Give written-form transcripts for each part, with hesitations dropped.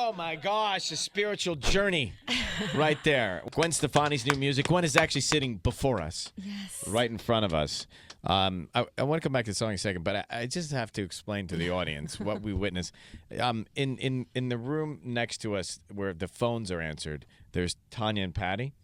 Oh my gosh, a spiritual journey right there. Gwen Stefani's new music. Gwen is actually sitting before us. Yes. Right in front of us. I want to come back to the song in a second, but I just have to explain to the audience what we witnessed. In the room next to us where the phones are answered, there's Tanya and Patty.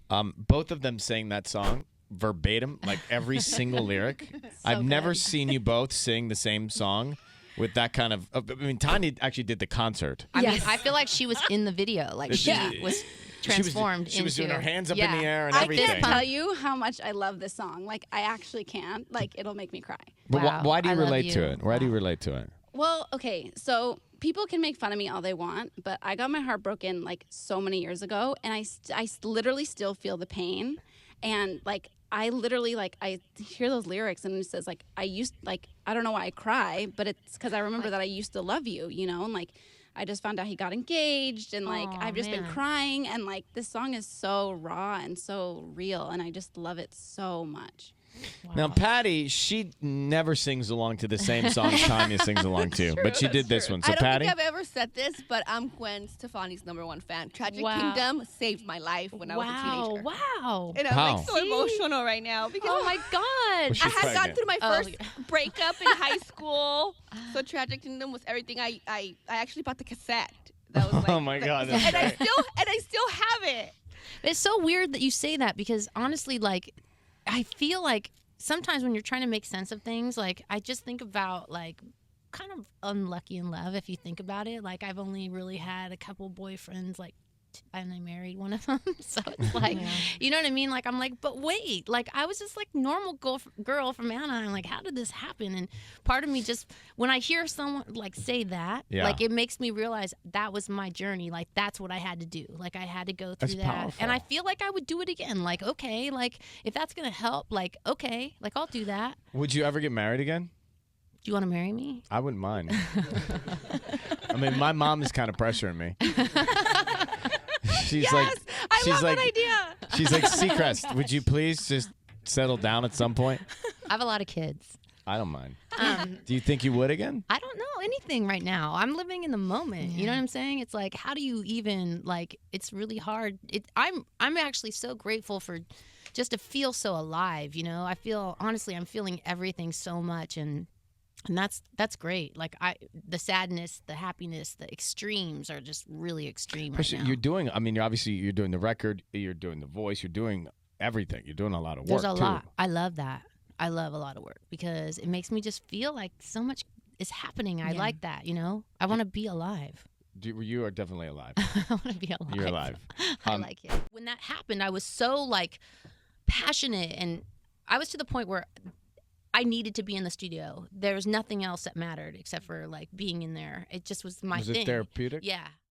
Both of them sang that song verbatim, like every single lyric. I've never seen you both sing the same song with that kind of. I mean, Tanya actually did the concert. I mean, I feel like she was in the video. Like she was transformed. She was doing her hands up in the air and I everything. I can't tell you how much I love this song. Like, I actually can't. Like, it'll make me cry. But Wow. why do you I love relate to you. it? Why do you relate to it? Well, okay, so people can make fun of me all they want, but I got my heart broken like so many years ago, and I literally still feel the pain. And like, I literally, like, I hear those lyrics and it says, like, I don't know why I cry, but it's because I remember that I used to love you, you know, and like, I just found out he got engaged, and like, I've just been crying, and like, this song is so raw and so real, and I just love it so much. Wow. Now, Patty, she never sings along to the same songs Tanya sings along to, but she did this one. So, I don't Patty, think I've ever said this, but I'm Gwen Stefani's #1 fan. Tragic Kingdom saved my life when I was a teenager. Wow. And I'm How? like so emotional right now because Oh my God. She's I had gone pregnant. through my first breakup in high school. So Tragic Kingdom was everything. I actually bought the cassette. That was like, Oh my God, that's And I great. still have it. It's so weird that you say that because honestly, like, I feel like sometimes when you're trying to make sense of things, like, I just think about, like, kind of unlucky in love if you think about it. Like, I've only really had a couple boyfriends, like, and I married one of them. So it's like, you know what I mean? Like, I'm like, but wait, like, I was just like normal girl from Anaheim. Like, how did this happen? And part of me just, when I hear someone like say that, like, it makes me realize that was my journey. Like, that's what I had to do. Like, I had to go through That's that. powerful. And I feel like I would do it again. Like, okay, like, if that's going to help, like, okay, like, I'll do that. Would you ever get married again? Do you want to marry me? I wouldn't mind. I mean, my mom is kind of pressuring me. She's like, I she's love like, that idea. she's like, Seacrest, would you please just settle down at some point? I have a lot of kids. I don't mind. Do you think you would again? I don't know anything right now. I'm living in the moment. You know what I'm saying? It's like, how do you even, like, it's really hard. I'm actually so grateful for just to feel so alive, you know? I feel, honestly, I'm feeling everything so much, and that's great. Like, the sadness, the happiness, the extremes are just really extreme right now. You're doing, I mean, you're doing the record, you're doing the voice, you're doing everything. You're doing a lot of work, There's a too. lot. I love that. I love a lot of work because it makes me just feel like so much is happening. I like that, you know? I want to be alive. You are definitely alive. I want to be alive. You're alive. I like it. When that happened, I was so, like, passionate, and I was to the point where I needed to be in the studio. There was nothing else that mattered except for, like, being in there. It just was my thing. Was it therapeutic? Yeah.